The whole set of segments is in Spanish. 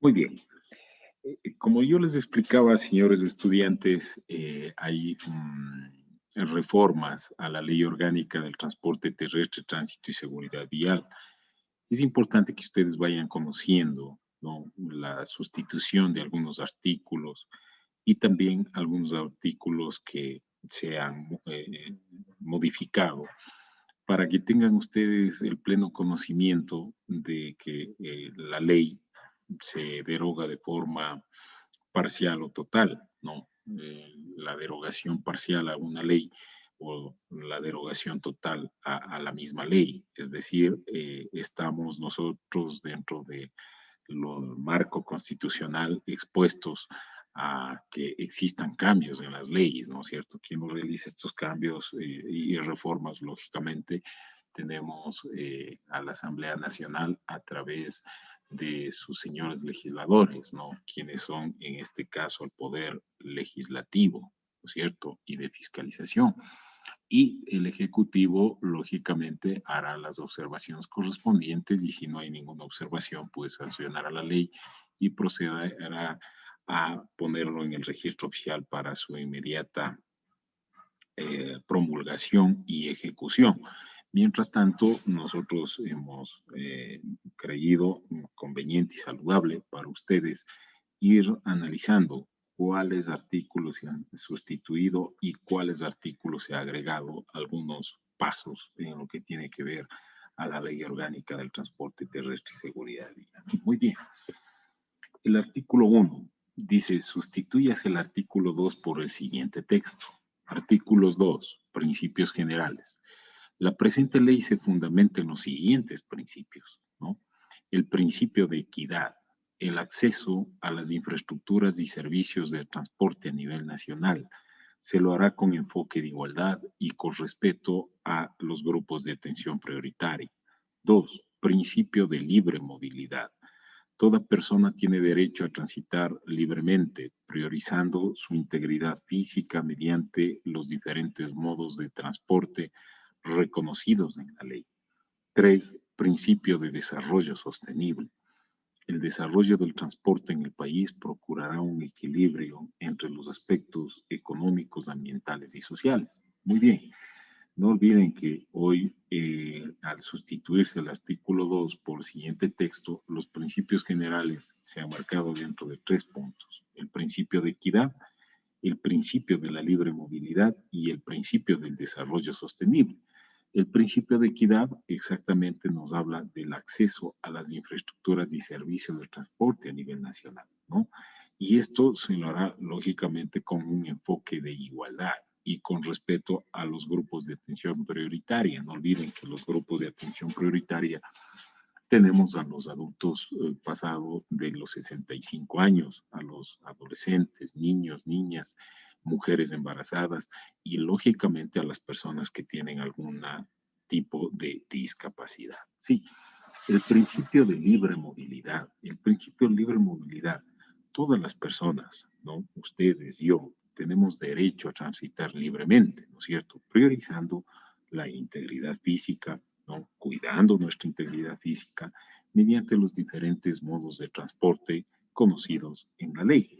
Muy bien. Como yo les explicaba, señores estudiantes, hay reformas a la Ley Orgánica del Transporte Terrestre, Tránsito y Seguridad Vial. Es importante que ustedes vayan conociendo, ¿no?, la sustitución de algunos artículos y también algunos artículos que se han modificado para que tengan ustedes el pleno conocimiento de que la ley se deroga de forma parcial o total, ¿no? La derogación parcial a una ley o la derogación total a la misma ley. Es decir, estamos nosotros dentro de lo marco constitucional expuestos a que existan cambios en las leyes, ¿no es cierto? Quien no realiza estos cambios y reformas, lógicamente, tenemos a la Asamblea Nacional a través de sus señores legisladores, ¿no? Quienes son, en este caso, el poder legislativo, ¿no es cierto? Y de fiscalización. Y el Ejecutivo, lógicamente, hará las observaciones correspondientes y si no hay ninguna observación, pues sancionará la ley y procederá a ponerlo en el registro oficial para su inmediata promulgación y ejecución. Mientras tanto, nosotros hemos creído conveniente y saludable para ustedes ir analizando cuáles artículos se han sustituido y cuáles artículos se ha agregado algunos pasos en lo que tiene que ver a la Ley Orgánica del Transporte Terrestre y Seguridad Vial. Muy bien. El artículo 1 dice, sustituyas el artículo 2 por el siguiente texto. Artículos 2, principios generales. La presente ley se fundamenta en los siguientes principios, ¿no? El principio de equidad, el acceso a las infraestructuras y servicios de transporte a nivel nacional. Se lo hará con enfoque de igualdad y con respeto a los grupos de atención prioritaria. 2. Principio de libre movilidad. Toda persona tiene derecho a transitar libremente, priorizando su integridad física mediante los diferentes modos de transporte reconocidos en la ley. 3. Principio de desarrollo sostenible. El desarrollo del transporte en el país procurará un equilibrio entre los aspectos económicos, ambientales y sociales. Muy bien. No olviden que hoy, al sustituirse el artículo 2 por el siguiente texto, los principios generales se han marcado dentro de 3 puntos. El principio de equidad, el principio de la libre movilidad y el principio del desarrollo sostenible. El principio de equidad exactamente nos habla del acceso a las infraestructuras y servicios de transporte a nivel nacional, ¿no? Y esto se lo hará lógicamente con un enfoque de igualdad y con respeto a los grupos de atención prioritaria. No olviden que los grupos de atención prioritaria tenemos a los adultos pasados de los 65 años, a los adolescentes, niños, niñas, mujeres embarazadas y lógicamente a las personas que tienen algún tipo de discapacidad. Sí, el principio de libre movilidad, el principio de libre movilidad, todas las personas, ¿no? Ustedes, yo, tenemos derecho a transitar libremente, ¿no es cierto? Priorizando la integridad física, ¿no? Cuidando nuestra integridad física mediante los diferentes modos de transporte conocidos en la ley.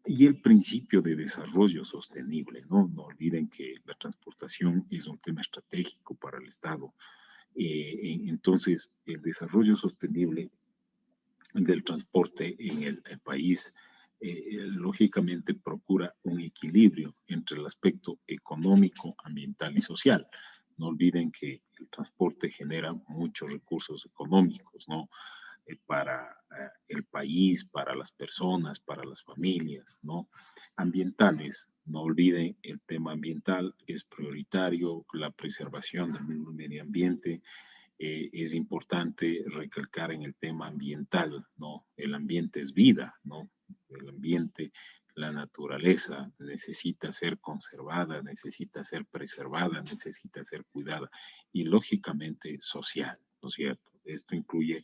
Y el principio de desarrollo sostenible, ¿no? No olviden que la transportación es un tema estratégico para el Estado. Entonces, el desarrollo sostenible del transporte en el país lógicamente procura un equilibrio entre el aspecto económico, ambiental y social. No olviden que el transporte genera muchos recursos económicos, ¿no? Para el país, para las personas, para las familias, ¿no? Ambientales, no olviden el tema ambiental, es prioritario, la preservación del medio ambiente, es importante recalcar en el tema ambiental, ¿no? El ambiente es vida, ¿no? El ambiente, la naturaleza necesita ser conservada, necesita ser preservada, necesita ser cuidada y lógicamente social, ¿no es cierto? Esto incluye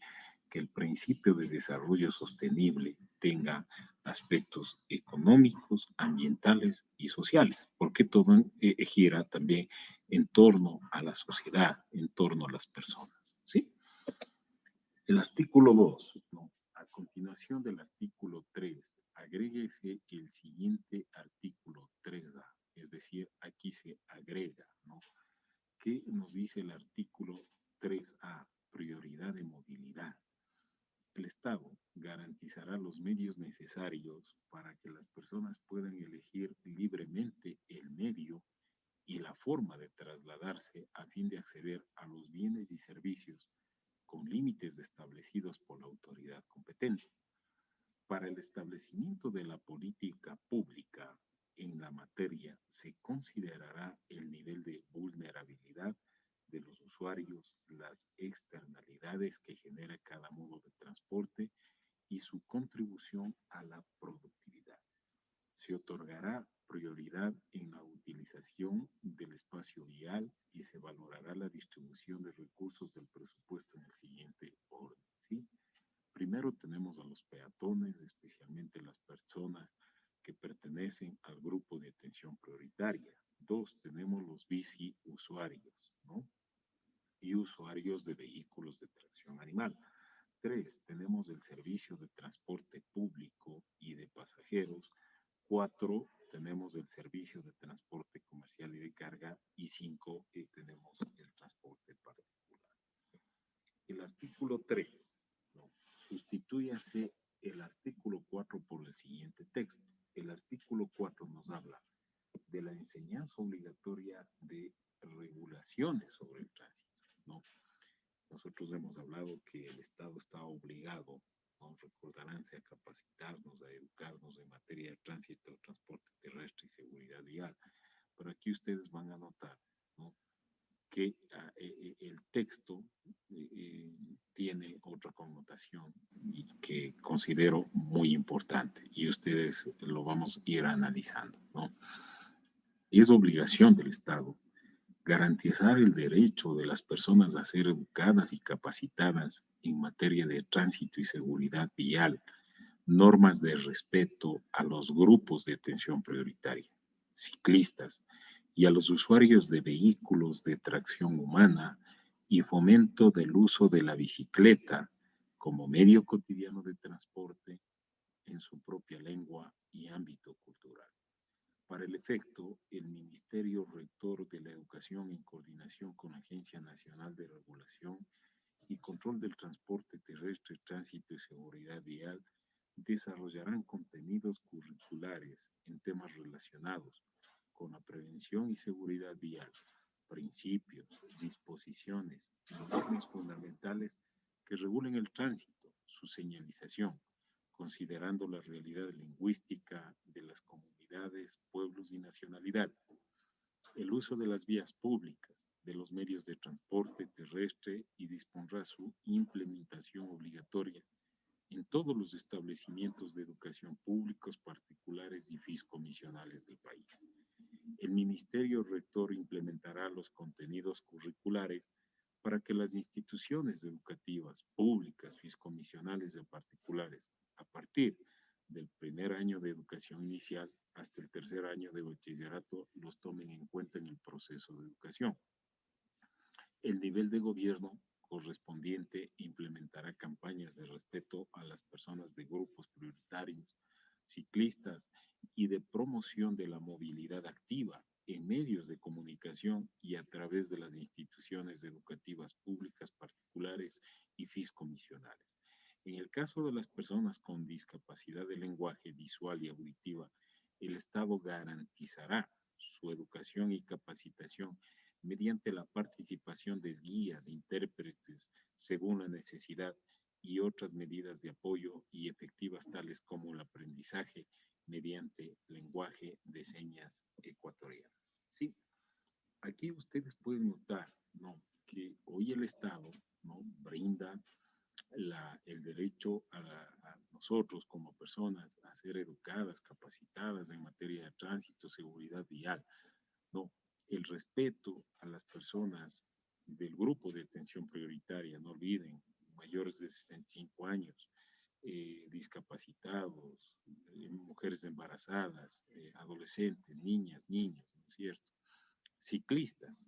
que el principio de desarrollo sostenible tenga aspectos económicos, ambientales y sociales, porque todo gira también en torno a la sociedad, en torno a las personas. ¿Sí? El artículo 2, ¿no? continuación del artículo 3, agréguese el siguiente artículo 3A, es decir, aquí se agrega, ¿no? ¿Qué nos dice el artículo 3A? Prioridad de movilidad. El Estado garantizará los medios necesarios para que las personas puedan elegir libremente el medio y la forma de trasladarse a fin de acceder a los bienes y servicios con límites establecidos por la autoridad competente. Para el establecimiento de la política pública en la materia se considerará el nivel de vulnerabilidad de los usuarios, las externalidades que genera cada modo de transporte y su contribución a la productividad. Se otorgará prioridad en la utilización del espacio vial y se valorará la distribución de recursos del presupuesto en el siguiente orden, ¿sí? Primero tenemos a los peatones, especialmente las personas que pertenecen al grupo de atención prioritaria. Dos, tenemos los bici usuarios, ¿no? Y usuarios de vehículos de tracción animal. Tres, tenemos el servicio de transporte público y de pasajeros. Cuatro, tenemos el servicio de transporte comercial y de carga. Y cinco, tenemos el transporte particular. El artículo 3, ¿no? Sustitúyase el artículo 4 por el siguiente texto. El artículo 4 nos habla de la enseñanza obligatoria de regulaciones sobre el tránsito, ¿no? Nosotros hemos hablado que el Estado está obligado, ¿no? Recordarán, a capacitarnos, a educarnos en materia de tránsito, transporte terrestre y seguridad vial. Pero aquí ustedes van a notar, ¿no?, que el texto tiene otra connotación y que considero muy importante y ustedes lo vamos a ir analizando, ¿no? Es obligación del Estado garantizar el derecho de las personas a ser educadas y capacitadas en materia de tránsito y seguridad vial, normas de respeto a los grupos de atención prioritaria, ciclistas y a los usuarios de vehículos de tracción humana y fomento del uso de la bicicleta como medio cotidiano de transporte en su propia lengua y ámbito cultural. Para el efecto, el Ministerio Rector de la Educación, en coordinación con la Agencia Nacional de Regulación y Control del Transporte Terrestre, Tránsito y Seguridad Vial, desarrollarán contenidos curriculares en temas relacionados con la prevención y seguridad vial, principios, disposiciones y normas fundamentales que regulen el tránsito, su señalización, considerando la realidad lingüística de las comunidades, pueblos y nacionalidades, el uso de las vías públicas, de los medios de transporte terrestre y dispondrá su implementación obligatoria en todos los establecimientos de educación públicos, particulares y fiscomisionales del país. El Ministerio Rector implementará los contenidos curriculares para que las instituciones educativas públicas, fiscomisionales y particulares, a partir del primer año de educación inicial hasta el tercer año de bachillerato, los tomen en cuenta en el proceso de educación. El nivel de gobierno correspondiente implementará campañas de respeto a las personas de grupos prioritarios, ciclistas y de promoción de la movilidad activa en medios de comunicación y a través de las instituciones educativas públicas, particulares y fiscomisionales. En el caso de las personas con discapacidad de lenguaje visual y auditiva, el Estado garantizará su educación y capacitación mediante la participación de guías, intérpretes, según la necesidad y otras medidas de apoyo y efectivas tales como el aprendizaje mediante lenguaje de señas ecuatoriano. Sí, aquí ustedes pueden notar, ¿no?, que hoy el Estado, ¿no?, brinda el derecho a nosotros como personas a ser educadas, capacitadas en materia de tránsito, seguridad vial, ¿no? El respeto a las personas del grupo de atención prioritaria, no olviden, mayores de 65 años, discapacitados, mujeres embarazadas, adolescentes, niñas, niños, ¿no es cierto? Ciclistas,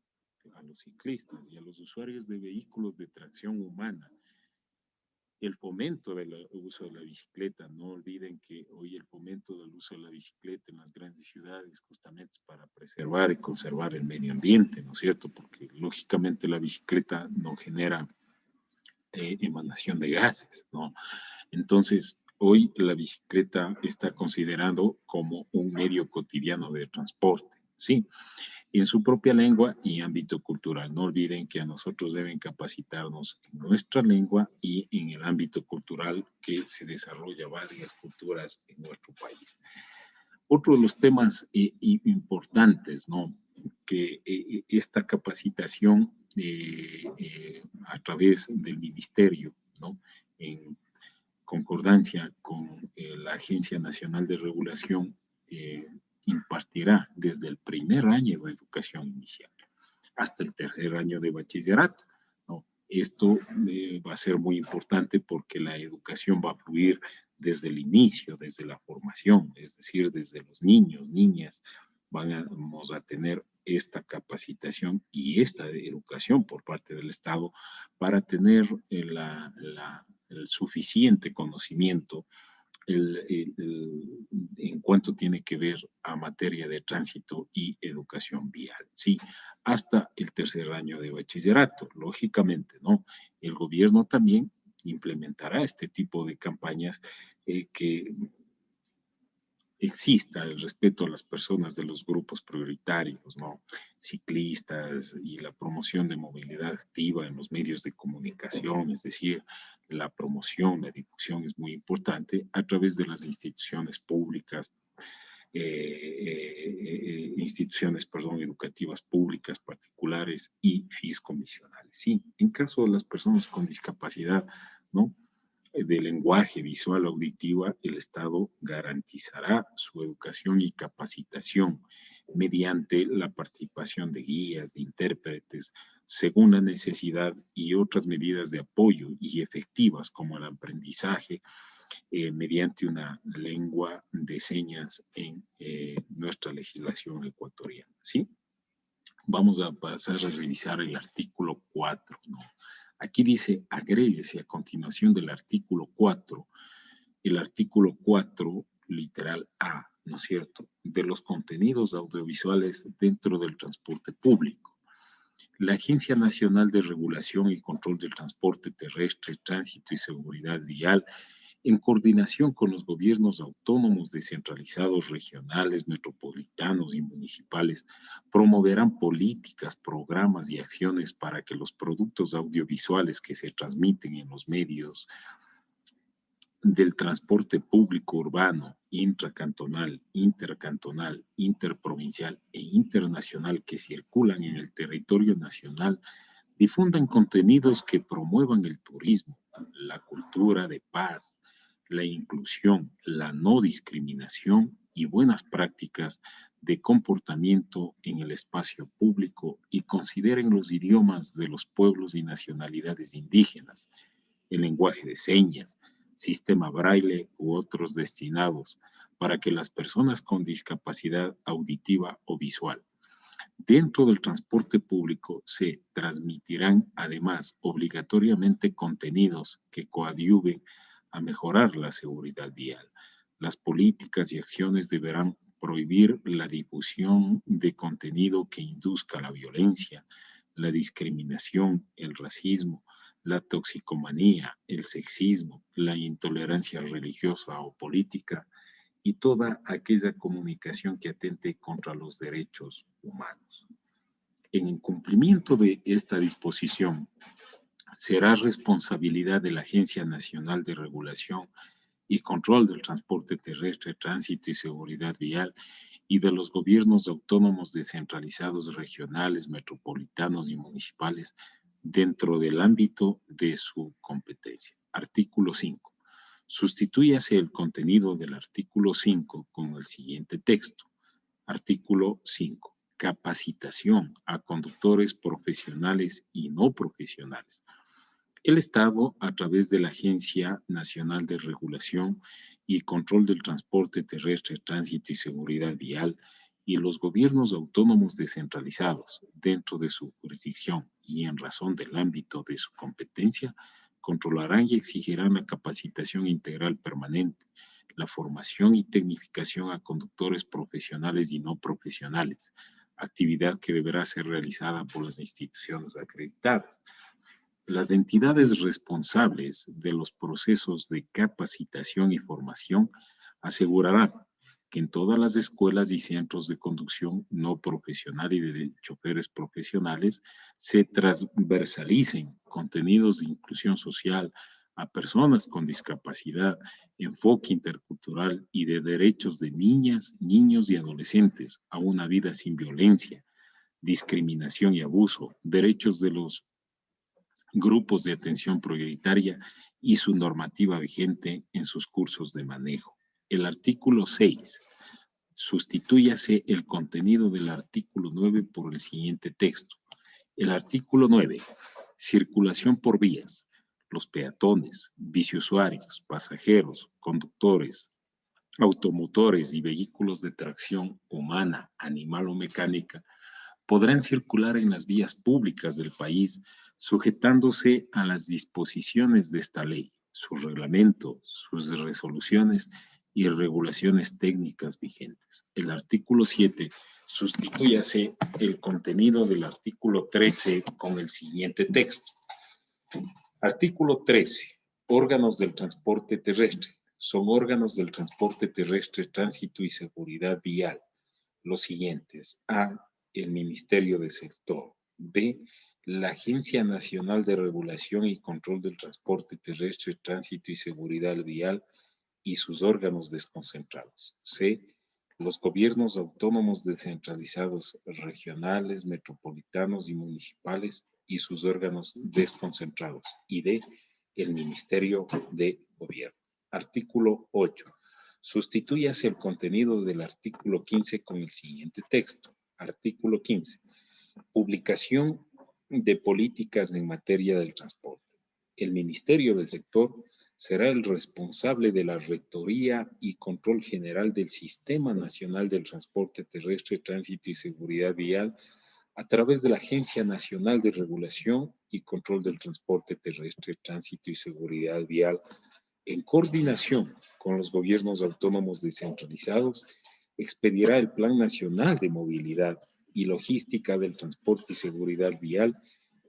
a los ciclistas y a los usuarios de vehículos de tracción humana, el fomento del uso de la bicicleta. No olviden que hoy el fomento del uso de la bicicleta en las grandes ciudades justamente es para preservar y conservar el medio ambiente, ¿no es cierto? Porque lógicamente la bicicleta no genera emanación de gases, ¿no? Entonces, hoy la bicicleta está considerado como un medio cotidiano de transporte, ¿sí? En su propia lengua y ámbito cultural. No olviden que a nosotros deben capacitarnos en nuestra lengua y en el ámbito cultural que se desarrolla varias culturas en nuestro país. Otro de los temas importantes, ¿no? Que esta capacitación a través del ministerio, ¿no? En concordancia con la Agencia Nacional de Regulación, impartirá desde el primer año de educación inicial hasta el tercer año de bachillerato, ¿no? Esto va a ser muy importante porque la educación va a fluir desde el inicio, desde la formación, es decir, desde los niños, niñas, vamos a tener esta capacitación y esta educación por parte del Estado para tener el suficiente conocimiento en cuanto tiene que ver a materia de tránsito y educación vial, ¿sí? Hasta el tercer año de bachillerato, lógicamente, ¿no? El gobierno también implementará este tipo de campañas que exista el respeto a las personas de los grupos prioritarios, ¿no? Ciclistas y la promoción de movilidad activa en los medios de comunicación, es decir, la promoción, la difusión es muy importante a través de las instituciones públicas, instituciones, perdón, educativas públicas, particulares y fiscomisionales. Sí, en caso de las personas con discapacidad, ¿no? De lenguaje visual auditiva, el Estado garantizará su educación y capacitación mediante la participación de guías, de intérpretes, según la necesidad y otras medidas de apoyo y efectivas como el aprendizaje mediante una lengua de señas en nuestra legislación ecuatoriana. ¿Sí? Vamos a pasar a revisar el artículo 4, ¿no? Aquí dice, agréguese a continuación del artículo 4, el artículo 4, literal A, ¿no es cierto?, de los contenidos audiovisuales dentro del transporte público. La Agencia Nacional de Regulación y Control del Transporte Terrestre, Tránsito y Seguridad Vial, en coordinación con los gobiernos autónomos descentralizados, regionales, metropolitanos y municipales, promoverán políticas, programas y acciones para que los productos audiovisuales que se transmiten en los medios del transporte público urbano, intracantonal, intercantonal, interprovincial e internacional que circulan en el territorio nacional difundan contenidos que promuevan el turismo, la cultura de paz, la inclusión, la no discriminación y buenas prácticas de comportamiento en el espacio público y consideren los idiomas de los pueblos y nacionalidades indígenas, el lenguaje de señas, sistema braille u otros destinados para que las personas con discapacidad auditiva o visual dentro del transporte público se transmitirán además obligatoriamente contenidos que coadyuven a mejorar la seguridad vial. Las políticas y acciones deberán prohibir la difusión de contenido que induzca la violencia, la discriminación, el racismo, la toxicomanía, el sexismo, la intolerancia religiosa o política, y toda aquella comunicación que atente contra los derechos humanos. En incumplimiento de esta disposición, será responsabilidad de la Agencia Nacional de Regulación y Control del Transporte Terrestre, Tránsito y Seguridad Vial y de los gobiernos autónomos descentralizados regionales, metropolitanos y municipales dentro del ámbito de su competencia. Artículo 5. Sustitúyase el contenido del artículo 5 con el siguiente texto. Artículo 5. Capacitación a conductores profesionales y no profesionales. El Estado, a través de la Agencia Nacional de Regulación y Control del Transporte Terrestre, Tránsito y Seguridad Vial, y los gobiernos autónomos descentralizados dentro de su jurisdicción y en razón del ámbito de su competencia, controlarán y exigirán la capacitación integral permanente, la formación y tecnificación a conductores profesionales y no profesionales, actividad que deberá ser realizada por las instituciones acreditadas. Las entidades responsables de los procesos de capacitación y formación asegurarán que en todas las escuelas y centros de conducción no profesional y de choferes profesionales se transversalicen contenidos de inclusión social a personas con discapacidad, enfoque intercultural y de derechos de niñas, niños y adolescentes a una vida sin violencia, discriminación y abuso, derechos de los grupos de atención prioritaria y su normativa vigente en sus cursos de manejo. El artículo 6. Sustitúyase el contenido del artículo 9 por el siguiente texto. El artículo 9. Circulación por vías. Los peatones, biciusuarios, pasajeros, conductores, automotores y vehículos de tracción humana, animal o mecánica podrán circular en las vías públicas del país sujetándose a las disposiciones de esta ley, su reglamento, sus resoluciones y regulaciones técnicas vigentes. El artículo 7 sustitúyase el contenido del artículo 13 con el siguiente texto. Artículo 13. Órganos del transporte terrestre. Son órganos del transporte terrestre, tránsito y seguridad vial los siguientes. A. El Ministerio de Sector. B. La Agencia Nacional de Regulación y Control del Transporte Terrestre, Tránsito y Seguridad Vial y sus órganos desconcentrados. C. Los gobiernos autónomos descentralizados regionales, metropolitanos y municipales y sus órganos desconcentrados. Y D. El Ministerio de Gobierno. Artículo 8. Sustitúyase el contenido del artículo 15 con el siguiente texto. Artículo 15. Publicación de políticas en materia del transporte. El Ministerio del Sector será el responsable de la rectoría y control general del Sistema Nacional del Transporte Terrestre, Tránsito y Seguridad Vial a través de la Agencia Nacional de Regulación y Control del Transporte Terrestre, Tránsito y Seguridad Vial, en coordinación con los gobiernos autónomos descentralizados, expedirá el Plan Nacional de Movilidad y Logística del Transporte y Seguridad Vial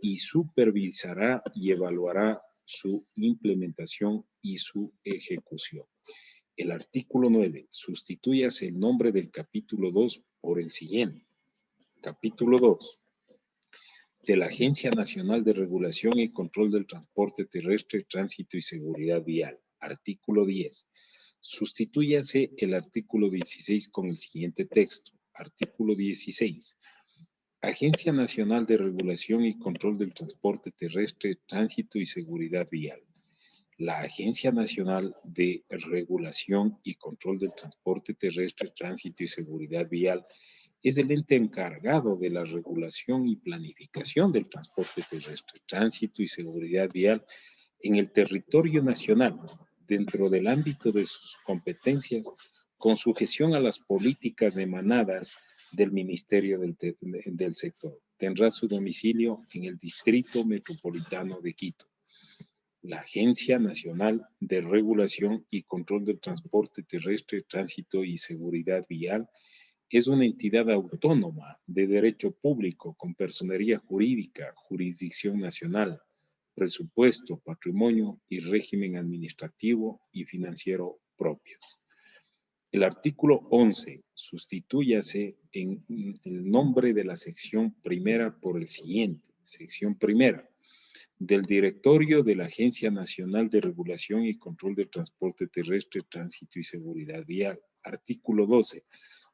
y supervisará y evaluará su implementación y su ejecución. El artículo 9. Sustitúyase el nombre del capítulo 2 por el siguiente. Capítulo 2. De la Agencia Nacional de Regulación y Control del Transporte Terrestre, Tránsito y Seguridad Vial. Artículo 10. Sustitúyase el artículo 16 con el siguiente texto. Artículo 16. Agencia Nacional de Regulación y Control del Transporte Terrestre, Tránsito y Seguridad Vial. La Agencia Nacional de Regulación y Control del Transporte Terrestre, Tránsito y Seguridad Vial es el ente encargado de la regulación y planificación del transporte terrestre, tránsito y seguridad vial en el territorio nacional, dentro del ámbito de sus competencias, con sujeción a las políticas emanadas del Ministerio del Sector. Tendrá su domicilio en el Distrito Metropolitano de Quito. La Agencia Nacional de Regulación y Control del Transporte Terrestre, Tránsito y Seguridad Vial es una entidad autónoma de derecho público con personería jurídica, jurisdicción nacional, presupuesto, patrimonio y régimen administrativo y financiero propios. El artículo 11. Sustitúyase en el nombre de la sección primera por el siguiente. Sección primera. Del Directorio de la Agencia Nacional de Regulación y Control del Transporte Terrestre, Tránsito y Seguridad Vial. Artículo 12.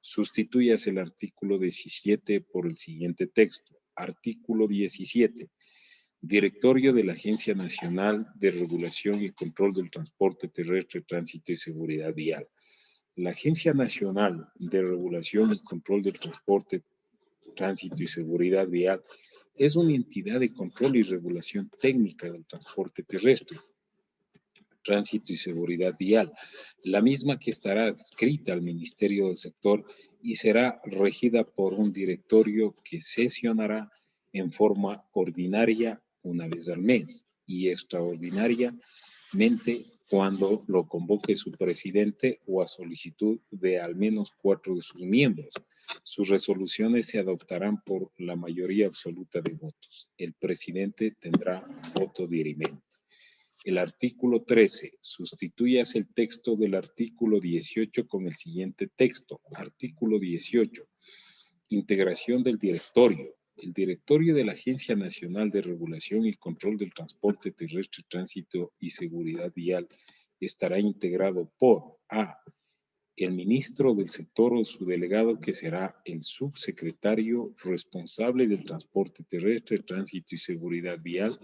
Sustitúyase el artículo 17 por el siguiente texto. Artículo 17. Directorio de la Agencia Nacional de Regulación y Control del Transporte Terrestre, Tránsito y Seguridad Vial. La Agencia Nacional de Regulación y Control del Transporte, Tránsito y Seguridad Vial es una entidad de control y regulación técnica del transporte terrestre, tránsito y seguridad vial, la misma que estará adscrita al Ministerio del Sector y será regida por un directorio que sesionará en forma ordinaria una vez al mes. y extraordinariamente cuando lo convoque su presidente o a solicitud de al menos 4 de sus miembros. Sus resoluciones se adoptarán por la mayoría absoluta de votos. El presidente tendrá voto dirimente. El artículo 13. Sustitúyase el texto del artículo 18 con el siguiente texto. Artículo 18. Integración del directorio. El directorio de la Agencia Nacional de Regulación y Control del Transporte Terrestre, Tránsito y Seguridad Vial estará integrado por A. El ministro del sector o su delegado, que será el subsecretario responsable del transporte terrestre, tránsito y seguridad vial,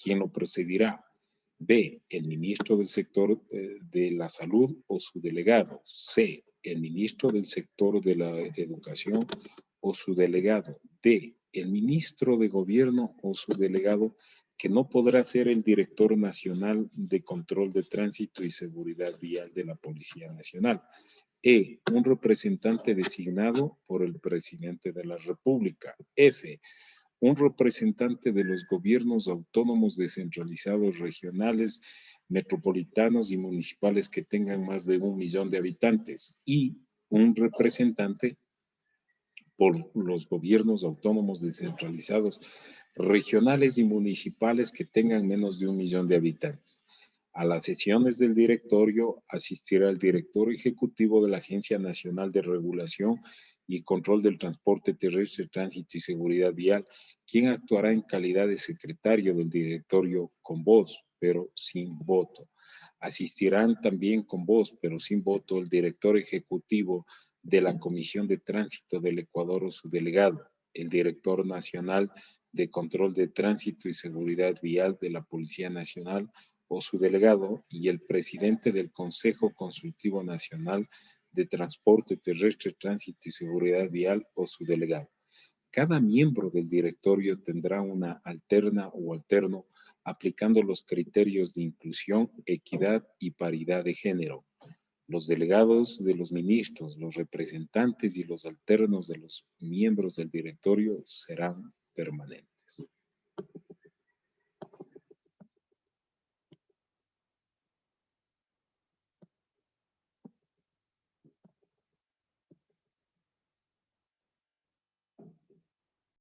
quien lo presidirá. B. El ministro del sector de la salud o su delegado. C. El ministro del sector de la educación o su delegado. D. El ministro de gobierno o su delegado, que no podrá ser el director nacional de control de tránsito y seguridad vial de la Policía Nacional. E. Un representante designado por el presidente de la República. F. Un representante de los gobiernos autónomos descentralizados regionales, metropolitanos y municipales que tengan más de 1 millón de habitantes. Y un representante por los gobiernos autónomos descentralizados regionales y municipales que tengan menos de 1 millón de habitantes. A las sesiones del directorio asistirá el director ejecutivo de la Agencia Nacional de Regulación y Control del Transporte Terrestre, Tránsito y Seguridad Vial, quien actuará en calidad de secretario del directorio con voz, pero sin voto. Asistirán también con voz, pero sin voto, el director ejecutivo de la Comisión de Tránsito del Ecuador o su delegado, el director nacional de Control de Tránsito y Seguridad Vial de la Policía Nacional o su delegado y el presidente del Consejo Consultivo Nacional de Transporte Terrestre, Tránsito y Seguridad Vial o su delegado. Cada miembro del directorio tendrá una alterna o alterno aplicando los criterios de inclusión, equidad y paridad de género. Los delegados de los ministros, los representantes y los alternos de los miembros del directorio serán permanentes.